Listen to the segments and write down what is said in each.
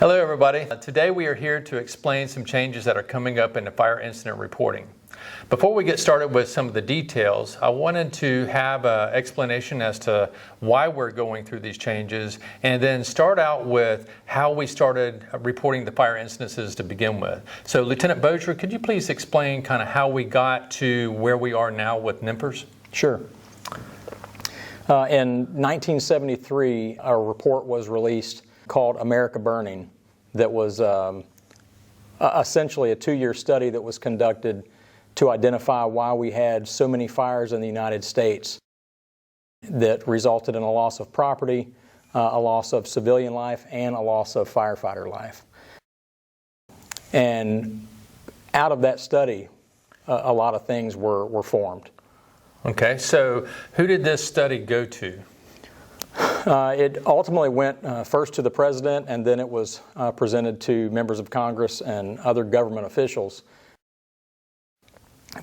Hello everybody. Today we are here to explain some changes that are coming up in the fire incident reporting. Before we get started with some of the details, I wanted to have an explanation as to why we're going through these changes and then start out with how we started reporting the fire incidences to begin with. So Lieutenant Bozier, could you please explain kind of how we got to where we are now with NERIS? Sure. In 1973, a report was released called America Burning that was essentially a 2-year study that was conducted to identify why we had so many fires in the United States that resulted in a loss of property, a loss of civilian life, and a loss of firefighter life. And out of that study, a lot of things were formed. Okay, so who did this study go to? It ultimately went first to the president, and then it was presented to members of Congress and other government officials.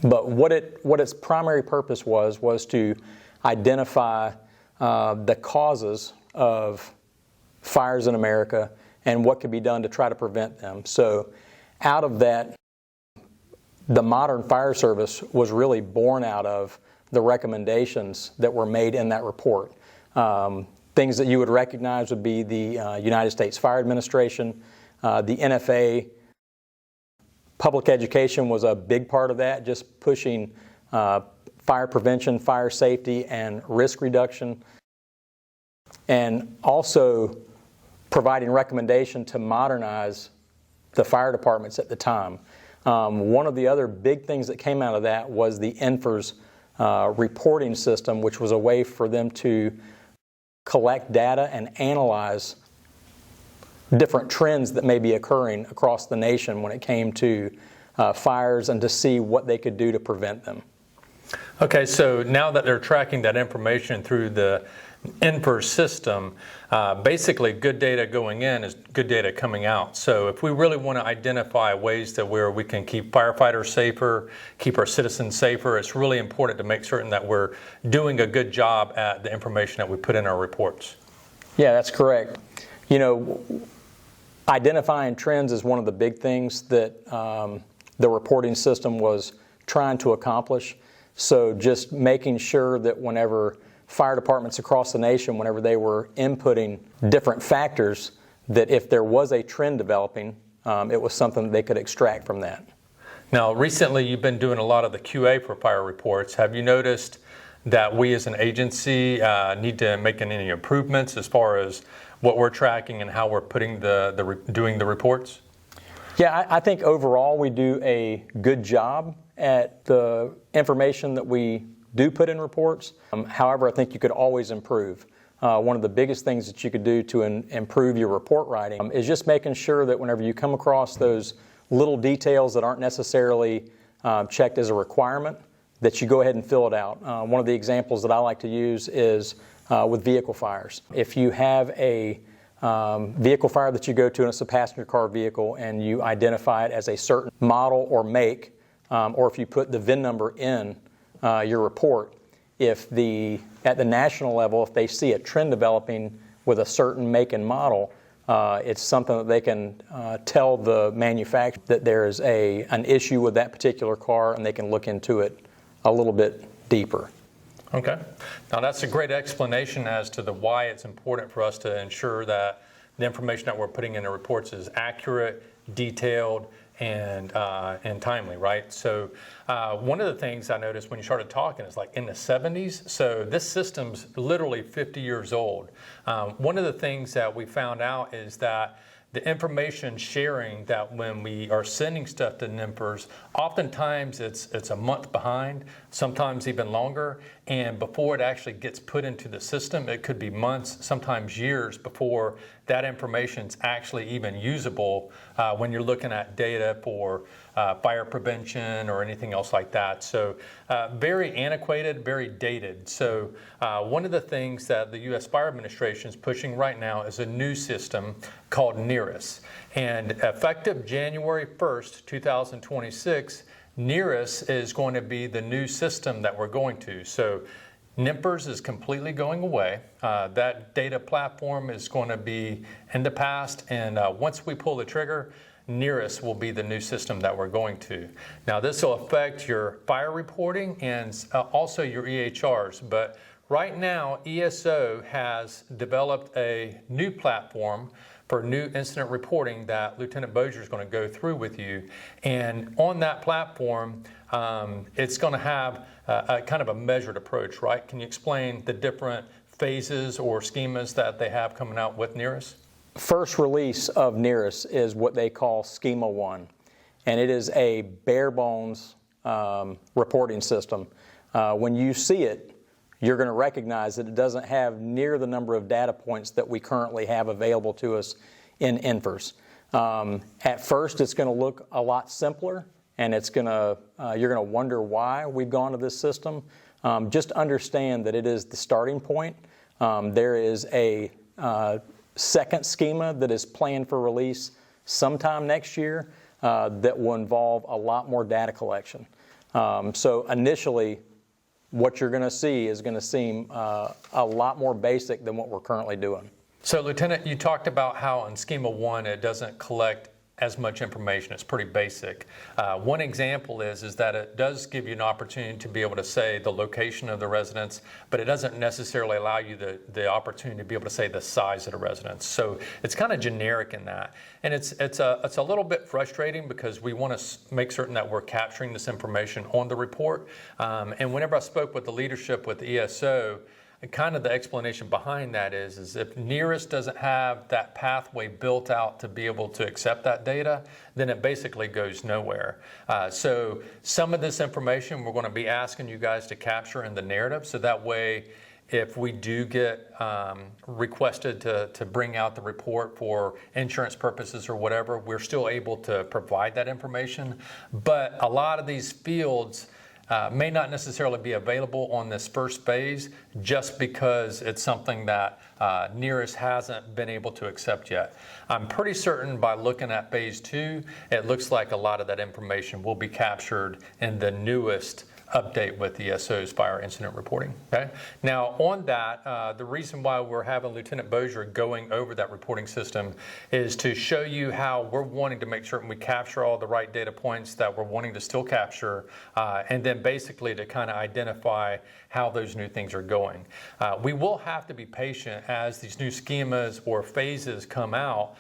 But what its primary purpose was to identify the causes of fires in America and what could be done to try to prevent them. So out of that, the modern fire service was really born out of the recommendations that were made in that report. Things that you would recognize would be the United States Fire Administration, the NFA. Public education was a big part of that, just pushing fire prevention, fire safety, and risk reduction, and also providing recommendation to modernize the fire departments at the time. One of the other big things that came out of that was the NERIS reporting system, which was a way for them to collect data and analyze different trends that may be occurring across the nation when it came to fires and to see what they could do to prevent them. Okay, so now that they're tracking that information through the NERIS system, basically good data going in is good data coming out. So if we really want to identify ways that where we can keep firefighters safer, keep our citizens safer, it's really important to make certain that we're doing a good job at the information that we put in our reports. Yeah, that's correct. You know, identifying trends is one of the big things that the reporting system was trying to accomplish. So just making sure that whenever fire departments across the nation, whenever they were inputting different factors, that if there was a trend developing, it was something that they could extract from that. Now, recently you've been doing a lot of the QA for fire reports. Have you noticed that we as an agency need to make any improvements as far as what we're tracking and how we're putting doing the reports? Yeah, I think overall we do a good job at the information that we do put in reports. However, I think you could always improve. One of the biggest things that you could do to improve your report writing is just making sure that whenever you come across those little details that aren't necessarily checked as a requirement, that you go ahead and fill it out. One of the examples that I like to use is with vehicle fires. If you have a vehicle fire that you go to and it's a passenger car vehicle and you identify it as a certain model or make, or if you put the VIN number in your report, at the national level, if they see a trend developing with a certain make and model, it's something that they can tell the manufacturer that there is an issue with that particular car, and they can look into it a little bit deeper. Okay. Now that's a great explanation as to why it's important for us to ensure that the information that we're putting in the reports is accurate, detailed, and timely, right? So one of the things I noticed when you started talking is like in the 70s, so this system's literally 50 years old. One of the things that we found out is that the information sharing, that when we are sending stuff to NERIS, oftentimes it's a month behind, sometimes even longer, and before it actually gets put into the system, it could be months, sometimes years before that information's actually even usable when you're looking at data for fire prevention or anything else like that. So very antiquated, very dated. So one of the things that the U.S. Fire Administration is pushing right now is a new system called NERIS. And effective January 1st, 2026, NERIS is going to be the new system that we're going to. So NERIS is completely going away. That data platform is going to be in the past, and once we pull the trigger, NERIS will be the new system that we're going to. Now, this will affect your fire reporting and also your EHRs, but right now, ESO has developed a new platform for new incident reporting that Lieutenant Bozier is going to go through with you. And on that platform, it's going to have a kind of a measured approach, right? Can you explain the different phases or schemas that they have coming out with NERIS? First release of NERIS is what they call Schema 1, and it is a bare bones reporting system. When you see it, you're going to recognize that it doesn't have near the number of data points that we currently have available to us in NERIS. At first, it's going to look a lot simpler, and you're going to wonder why we've gone to this system. Just understand that it is the starting point. There is a second schema that is planned for release sometime next year that will involve a lot more data collection. So initially, what you're going to see is going to seem a lot more basic than what we're currently doing. So, Lieutenant, you talked about how in Schema 1 it doesn't collect as much information. It's pretty basic. One example is that it does give you an opportunity to be able to say the location of the residence, but it doesn't necessarily allow you the opportunity to be able to say the size of the residence. So it's kind of generic in that. And it's a little bit frustrating because we want to make certain that we're capturing this information on the report. And whenever I spoke with the leadership with the ESO, and kind of the explanation behind that is if NERIS doesn't have that pathway built out to be able to accept that data, then it basically goes nowhere. So some of this information we're going to be asking you guys to capture in the narrative, so that way if we do get requested to bring out the report for insurance purposes or whatever, we're still able to provide that information. But a lot of these fields may not necessarily be available on this first phase just because it's something that NERIS hasn't been able to accept yet. I'm pretty certain by looking at phase 2, it looks like a lot of that information will be captured in the newest update with ESO's fire incident reporting. Okay. Now on that, the reason why we're having Lieutenant Bozier going over that reporting system is to show you how we're wanting to make certain we capture all the right data points that we're wanting to still capture, and then basically to kind of identify how those new things are going. We will have to be patient as these new schemas or phases come out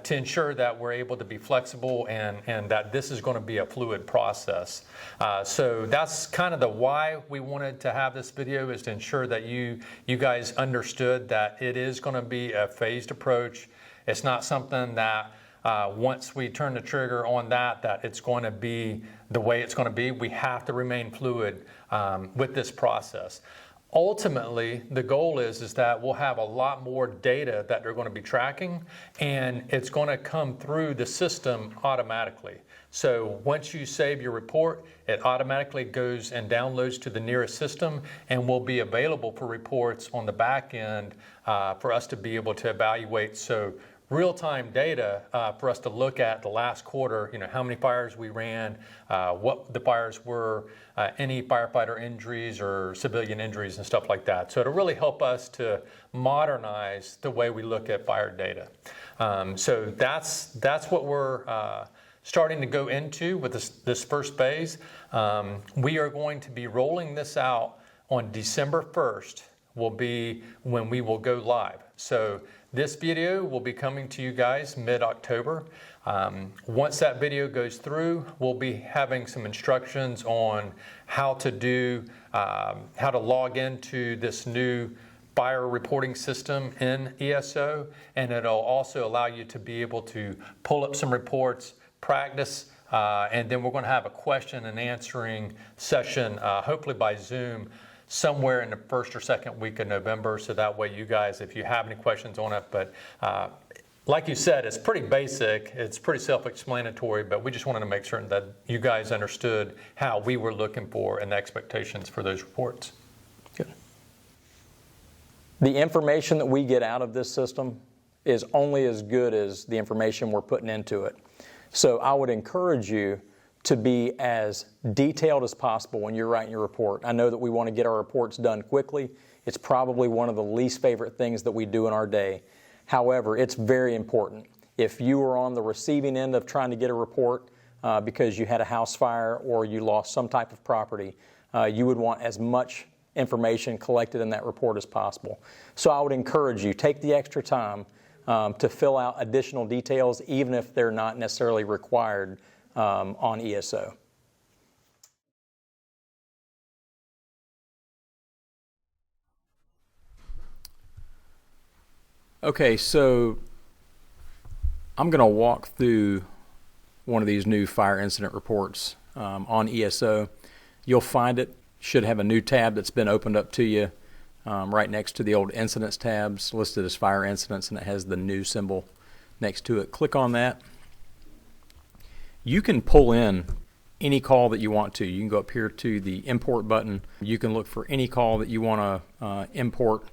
to ensure that we're able to be flexible and that this is going to be a fluid process. So that's kind of the why we wanted to have this video, is to ensure that you guys understood that it is going to be a phased approach. It's not something that once we turn the trigger on that it's going to be the way it's going to be. We have to remain fluid with this process. Ultimately, the goal is that we'll have a lot more data that they're going to be tracking, and it's going to come through the system automatically. So once you save your report, it automatically goes and downloads to the NERIS system and will be available for reports on the back end for us to be able to evaluate. So real-time data for us to look at the last quarter, how many fires we ran, what the fires were, any firefighter injuries or civilian injuries and stuff like that. So it'll really help us to modernize the way we look at fire data. So that's what we're starting to go into with this first phase. We are going to be rolling this out on December 1st will be when we will go live. So this video will be coming to you guys mid-October. Once that video goes through, we'll be having some instructions on how to log into this new fire reporting system in ESO, and it'll also allow you to be able to pull up some reports, practice, and then we're going to have a question and answering session, hopefully by Zoom, somewhere in the first or second week of November, so that way you guys, if you have any questions on it, but like you said, it's pretty basic, it's pretty self-explanatory, but we just wanted to make certain that you guys understood how we were looking for and the expectations for those reports. Good. The information that we get out of this system is only as good as the information we're putting into it. So I would encourage you to be as detailed as possible when you're writing your report. I know that we want to get our reports done quickly. It's probably one of the least favorite things that we do in our day. However, it's very important. If you are on the receiving end of trying to get a report because you had a house fire or you lost some type of property, you would want as much information collected in that report as possible. So I would encourage you, take the extra time to fill out additional details, even if they're not necessarily required on ESO. Okay, so I'm going to walk through one of these new fire incident reports on ESO. You'll find it should have a new tab that's been opened up to you right next to the old incidents tabs listed as fire incidents, and it has the new symbol next to it. Click on that. You can pull in any call that you want to. You can go up here to the import button. You can look for any call that you want to import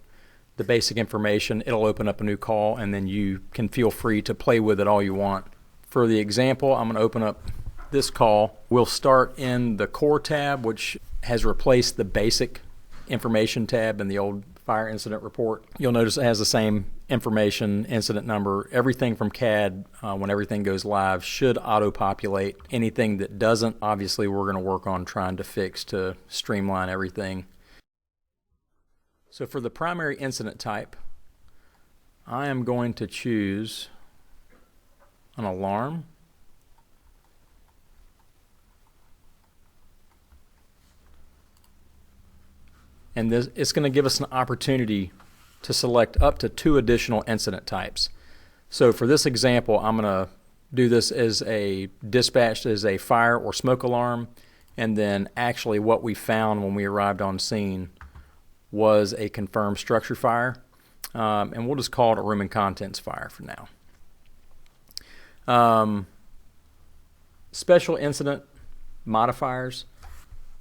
the basic information. It'll open up a new call, and then you can feel free to play with it all you want. For the example, I'm going to open up this call. We'll start in the core tab, which has replaced the basic information tab in the old fire incident report. You'll notice it has the same information, incident number, everything from CAD when everything goes live should auto-populate. Anything that doesn't, obviously we're going to work on trying to fix to streamline everything. So for the primary incident type, I am going to choose an alarm. And this, it's going to give us an opportunity to select up to 2 additional incident types. So for this example, I'm going to do this as a dispatched as a fire or smoke alarm, and then actually what we found when we arrived on scene was a confirmed structure fire, and we'll just call it a room and contents fire for now. Special incident modifiers.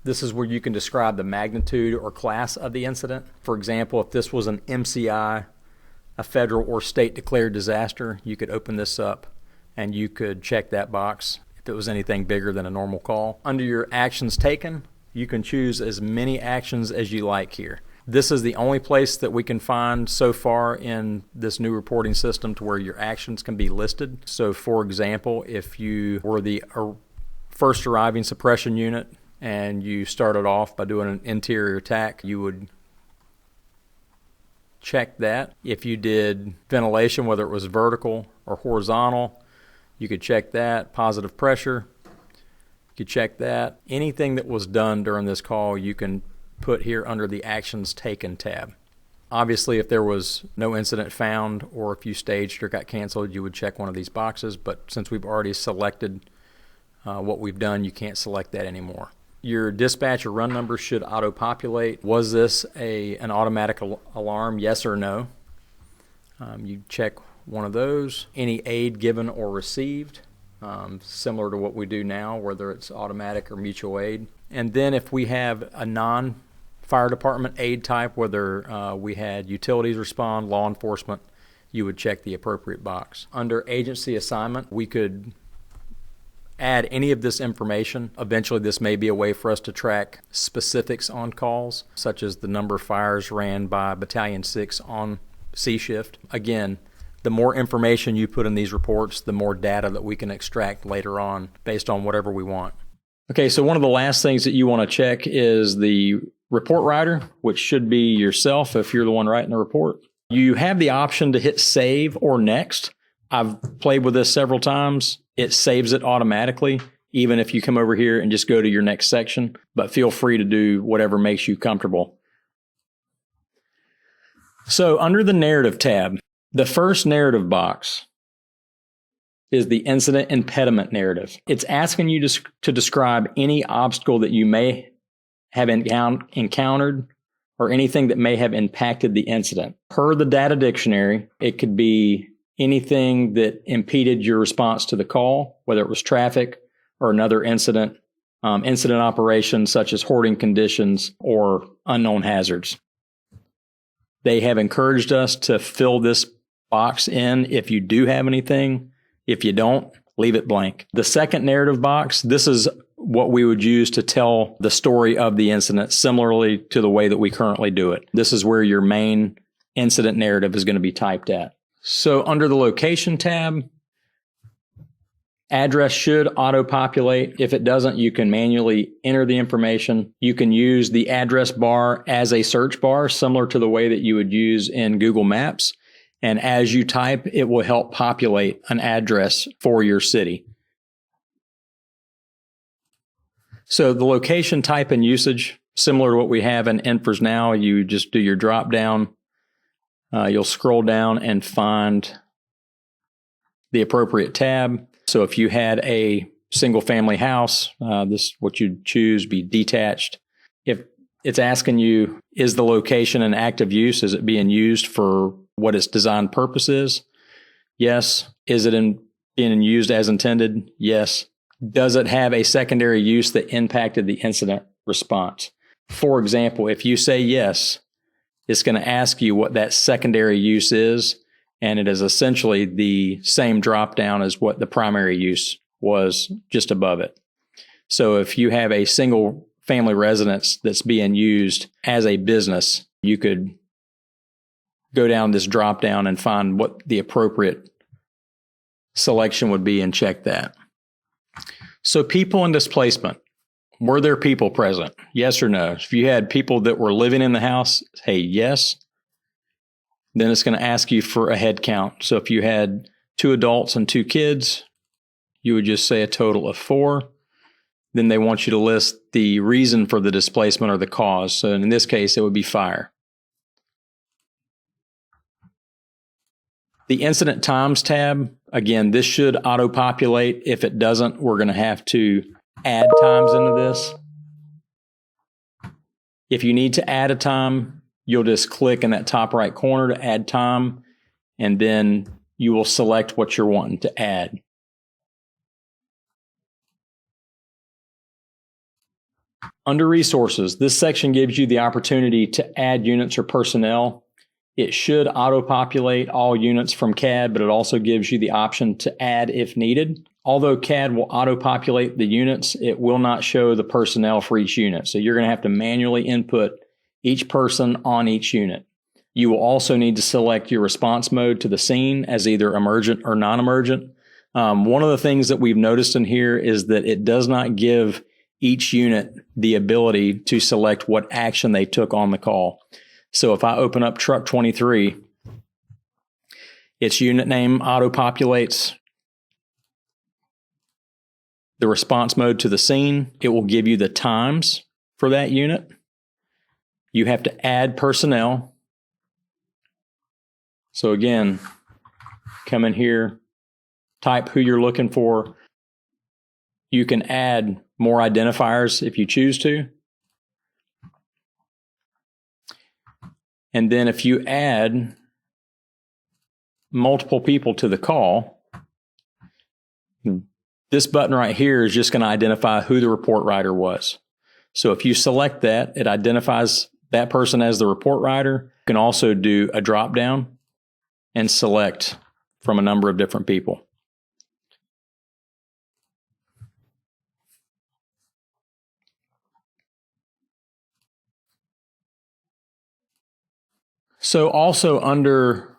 This is where you can describe the magnitude or class of the incident. For example, if this was an MCI, a federal or state declared disaster, you could open this up and you could check that box if it was anything bigger than a normal call. Under your actions taken, you can choose as many actions as you like here. This is the only place that we can find so far in this new reporting system to where your actions can be listed. So for example, if you were the first arriving suppression unit and you started off by doing an interior attack, you would check that. If you did ventilation, whether it was vertical or horizontal, you could check that. Positive pressure, you could check that. Anything that was done during this call, you can put here under the Actions Taken tab. Obviously, if there was no incident found or if you staged or got canceled, you would check one of these boxes, but since we've already selected what we've done, you can't select that anymore. Your dispatch or run number should auto-populate. Was this an automatic alarm, yes or no? You check one of those. Any aid given or received, similar to what we do now, whether it's automatic or mutual aid. And then if we have a non-fire department aid type, whether we had utilities respond, law enforcement, you would check the appropriate box. Under agency assignment, we could add any of this information. Eventually, this may be a way for us to track specifics on calls, such as the number of fires ran by Battalion 6 on C shift. Again, the more information you put in these reports, the more data that we can extract later on based on whatever we want. Okay, so one of the last things that you want to check is the report writer, which should be yourself if you're the one writing the report. You have the option to hit save or next. I've played with this several times. It saves it automatically, even if you come over here and just go to your next section, but feel free to do whatever makes you comfortable. So under the narrative tab, the first narrative box is the incident impediment narrative. It's asking you to describe any obstacle that you may have encountered or anything that may have impacted the incident. Per the data dictionary, it could be anything that impeded your response to the call, whether it was traffic or another incident, incident operations such as hoarding conditions or unknown hazards. They have encouraged us to fill this box in if you do have anything. If you don't, leave it blank. The second narrative box, this is what we would use to tell the story of the incident, similarly to the way that we currently do it. This is where your main incident narrative is going to be typed at. So under the location tab, address should auto-populate. If it doesn't, you can manually enter the information. You can use the address bar as a search bar, similar to the way that you would use in Google Maps. And as you type, it will help populate an address for your city. So the location type and usage, similar to what we have in Infers Now, you just do your drop down. You'll scroll down and find the appropriate tab. So if you had a single family house, this what you'd choose, be detached. If it's asking you, is the location in active use? Is it being used for what its designed purpose is? Yes. Is it being used as intended? Yes. Does it have a secondary use that impacted the incident response? For example, if you say yes, it's going to ask you what that secondary use is, and it is essentially the same drop down as what the primary use was just above it. So if you have a single family residence that's being used as a business, you could go down this drop down and find what the appropriate selection would be and check that. So people and displacement. Were there people present? Yes or no? If you had people that were living in the house, hey, yes. Then it's going to ask you for a head count. So if you had 2 adults and 2 kids, you would just say a total of 4. Then they want you to list the reason for the displacement or the cause. So in this case, it would be fire. The incident times tab, again, this should auto-populate. If it doesn't, we're going to have to add times into this. If you need to add a time, you'll just click in that top right corner to add time, and then you will select what you're wanting to add. Under resources, this section gives you the opportunity to add units or personnel. It should auto-populate all units from CAD, but it also gives you the option to add if needed. Although CAD will auto-populate the units, it will not show the personnel for each unit. So you're going to have to manually input each person on each unit. You will also need to select your response mode to the scene as either emergent or non-emergent. One of the things that we've noticed in here is that it does not give each unit the ability to select what action they took on the call. So if I open up truck 23, its unit name auto-populates. The response mode to the scene, it will give you the times for that unit. You have to add personnel. So again, come in here, type who you're looking for. You can add more identifiers if you choose to. And then if you add multiple people to the call, this button right here is just going to identify who the report writer was. So if you select that, it identifies that person as the report writer. You can also do a drop down and select from a number of different people. So also under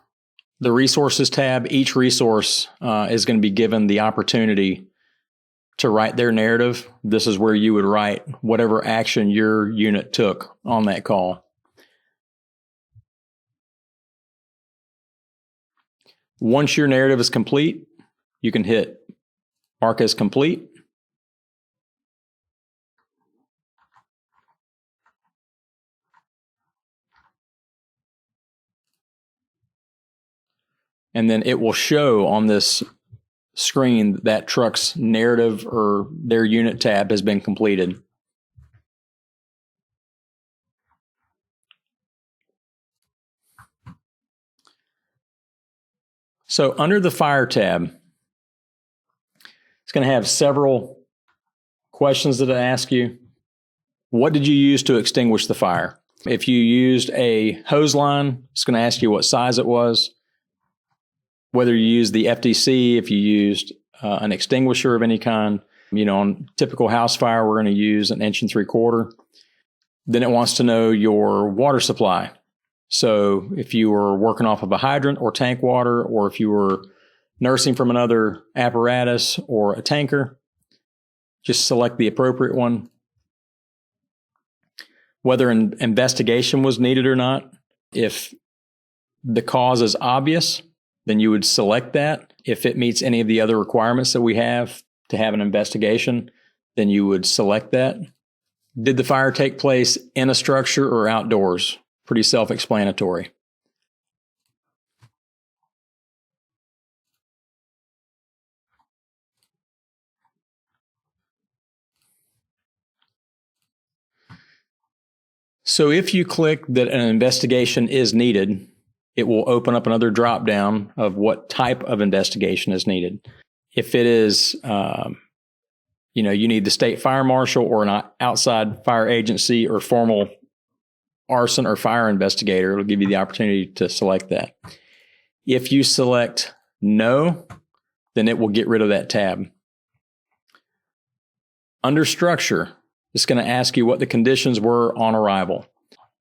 the resources tab, each resource is going to be given the opportunity to write their narrative. This is where you would write whatever action your unit took on that call. Once your narrative is complete, you can hit mark as complete. And then it will show on this screen that truck's narrative or their unit tab has been completed. So under the fire tab, it's going to have several questions that it asks you. What did you use to extinguish the fire? If you used a hose line, it's going to ask you what size it was. Whether you used the FDC, if you used an extinguisher of any kind. On typical house fire, we're going to use 1 3/4 inches. Then it wants to know your water supply. So if you were working off of a hydrant or tank water, or if you were nursing from another apparatus or a tanker, just select the appropriate one. Whether an investigation was needed or not. If the cause is obvious, then you would select that. If it meets any of the other requirements that we have to have an investigation, then you would select that. Did the fire take place in a structure or outdoors? Pretty self-explanatory. So if you click that an investigation is needed, it will open up another drop down of what type of investigation is needed. If it is, you need the state fire marshal or an outside fire agency or formal arson or fire investigator, it'll give you the opportunity to select that. If you select no, then it will get rid of that tab. Under structure, it's going to ask you what the conditions were on arrival.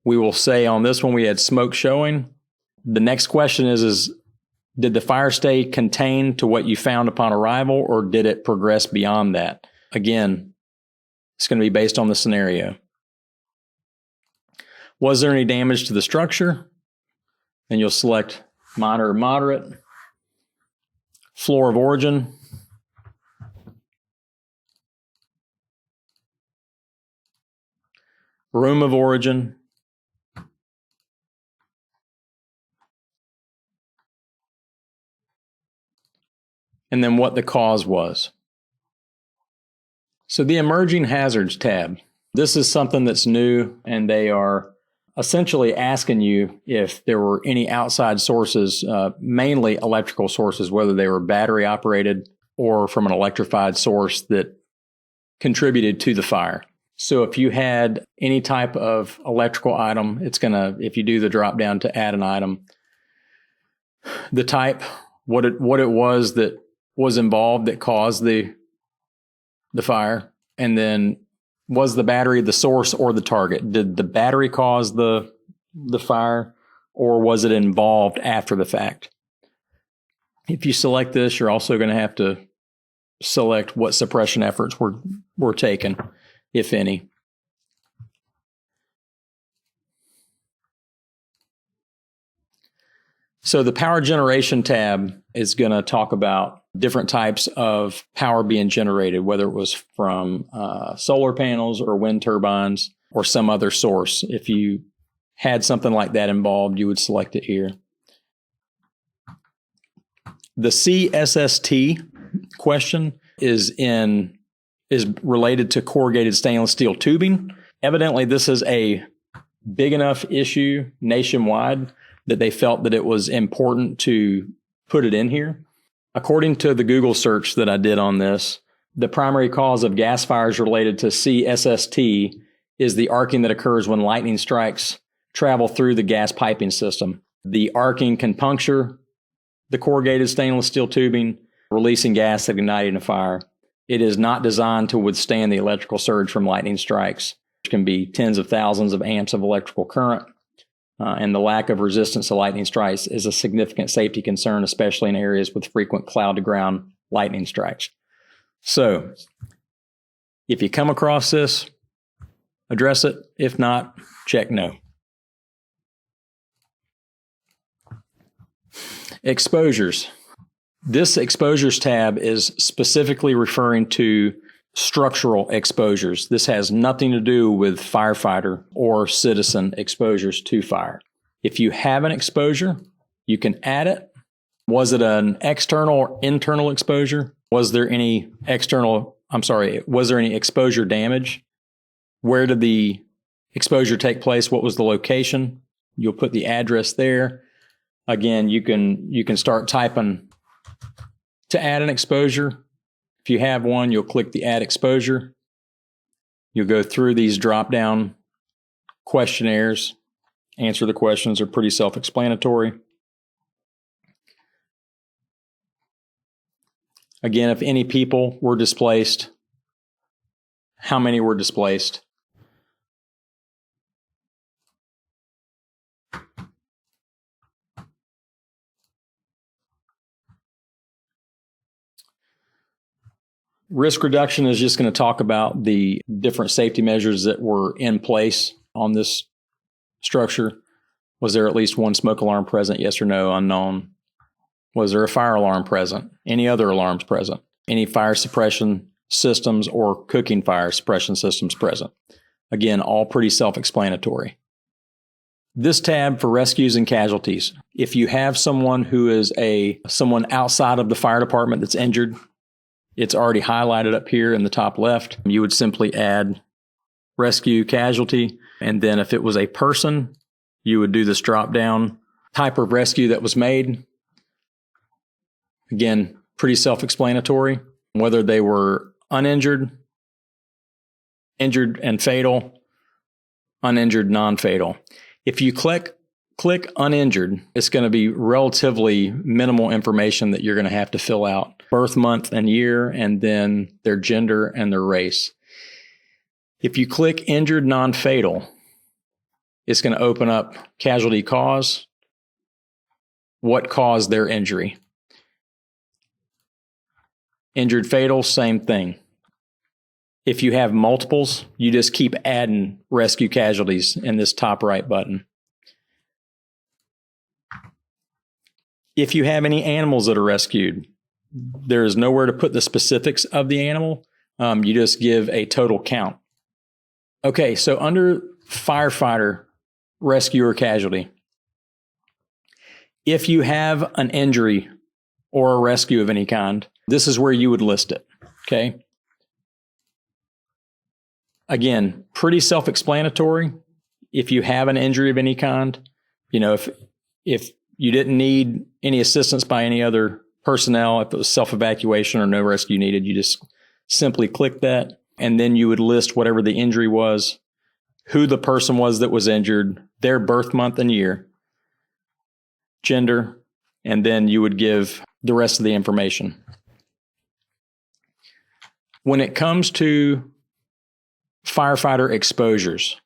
We will say on this one we had smoke showing. The next question is did the fire stay contained to what you found upon arrival, or did it progress beyond that? Again, it's going to be based on the scenario. Was there any damage to the structure? And you'll select minor or moderate. Floor of origin. Room of origin. And then what the cause was. So the emerging hazards tab. This is something that's new, and they are essentially asking you if there were any outside sources, mainly electrical sources, whether they were battery operated or from an electrified source that contributed to the fire. So if you had any type of electrical item, it's going to, if you do the drop down to add an item, the type, what it was that was involved that caused the fire, and then was the battery the source or the target? Did the battery cause the fire, or was it involved after the fact? If you select this, you're also going to have to select what suppression efforts were taken, if any. So the power generation tab is going to talk about different types of power being generated, whether it was from solar panels or wind turbines or some other source. If you had something like that involved, you would select it here. The CSST question is related to corrugated stainless steel tubing. Evidently, this is a big enough issue nationwide that they felt that it was important to put it in here. According to the Google search that I did on this, the primary cause of gas fires related to CSST is the arcing that occurs when lightning strikes travel through the gas piping system. The arcing can puncture the corrugated stainless steel tubing, releasing gas and igniting a fire. It is not designed to withstand the electrical surge from lightning strikes, which can be tens of thousands of amps of electrical current. And the lack of resistance to lightning strikes is a significant safety concern, especially in areas with frequent cloud-to-ground lightning strikes. So, if you come across this, address it. If not, check no. Exposures. This exposures tab is specifically referring to structural exposures. This has nothing to do with firefighter or citizen exposures to fire. If you have an exposure, you can add it. Was it an external or internal exposure? Was there any exposure damage? Where did the exposure take place? What was the location? You'll put the address there. Again, you can start typing to add an exposure. If you have one, you'll click the Add Exposure. You'll go through these drop-down questionnaires. Answer the questions are pretty self-explanatory. Again, if any people were displaced, how many were displaced? Risk reduction is just going to talk about the different safety measures that were in place on this structure. Was there at least one smoke alarm present? Yes or no? Unknown. Was there a fire alarm present? Any other alarms present? Any fire suppression systems or cooking fire suppression systems present? Again, all pretty self-explanatory. This tab for rescues and casualties. If you have someone who is someone outside of the fire department that's injured, it's already highlighted up here in the top left. You would simply add rescue casualty. And then if it was a person, you would do this drop down type of rescue that was made. Again, pretty self-explanatory. Whether they were uninjured, injured and fatal, uninjured, non-fatal. If you click uninjured, it's going to be relatively minimal information that you're going to have to fill out. Birth month and year, and then their gender and their race. If you click injured, non-fatal, it's going to open up casualty cause, what caused their injury. Injured, fatal, same thing. If you have multiples, you just keep adding rescue casualties in this top right button. If you have any animals that are rescued, there is nowhere to put the specifics of the animal. You just give a total count. Okay, so under firefighter, rescue, or casualty, if you have an injury or a rescue of any kind, this is where you would list it, okay? Again, pretty self-explanatory. If you have an injury of any kind, if you didn't need any assistance by any other personnel, if it was self-evacuation or no rescue needed, you just simply click that, and then you would list whatever the injury was, who the person was that was injured, their birth month and year, gender, and then you would give the rest of the information. When it comes to firefighter exposures,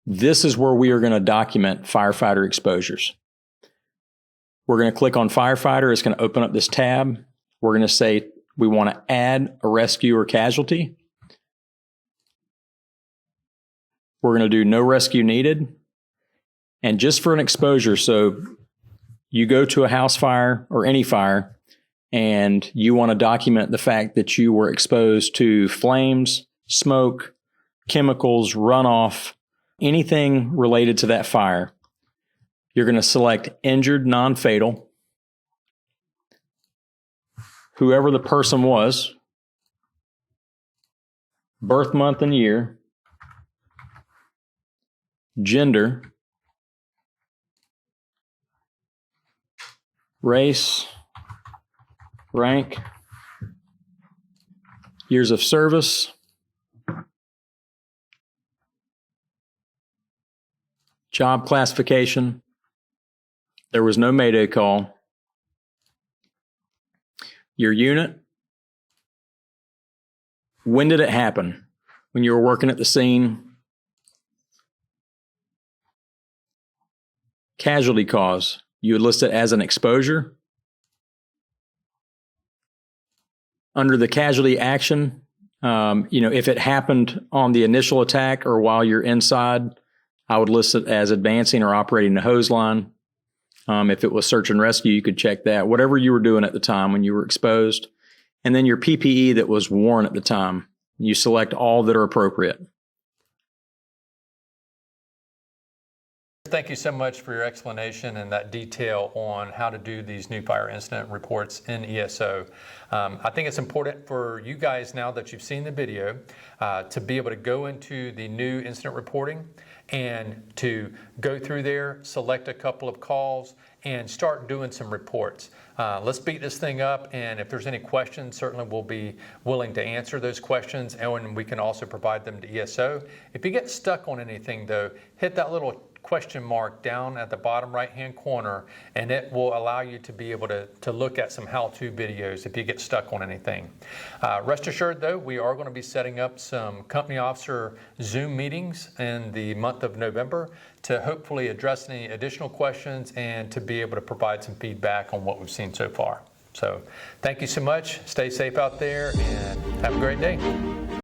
this is where we are going to document firefighter exposures. We're going to click on firefighter. It's going to open up this tab. We're going to say we want to add a rescue or casualty. We're going to do no rescue needed. And just for an exposure, so you go to a house fire or any fire, and you want to document the fact that you were exposed to flames, smoke, chemicals, runoff, anything related to that fire. You're going to select injured, non-fatal, whoever the person was, birth month and year, gender, race, rank, years of service, job classification. There was no Mayday call. Your unit. When did it happen? When you were working at the scene. Casualty cause. You would list it as an exposure. Under the casualty action, if it happened on the initial attack or while you're inside, I would list it as advancing or operating the hose line. If it was search and rescue, you could check that. Whatever you were doing at the time when you were exposed. And then your PPE that was worn at the time. You select all that are appropriate. Thank you so much for your explanation and that detail on how to do these new fire incident reports in ESO. I think it's important for you guys, now that you've seen the video, to be able to go into the new incident reporting and to go through there, select a couple of calls, and start doing some reports. Let's beat this thing up, and if there's any questions, certainly we'll be willing to answer those questions, and we can also provide them to ESO. If you get stuck on anything, though, hit that little question mark down at the bottom right-hand corner, and it will allow you to be able to look at some how-to videos if you get stuck on anything. Rest assured, though, we are going to be setting up some company officer Zoom meetings in the month of November to hopefully address any additional questions and to be able to provide some feedback on what we've seen so far. So thank you so much. Stay safe out there and have a great day.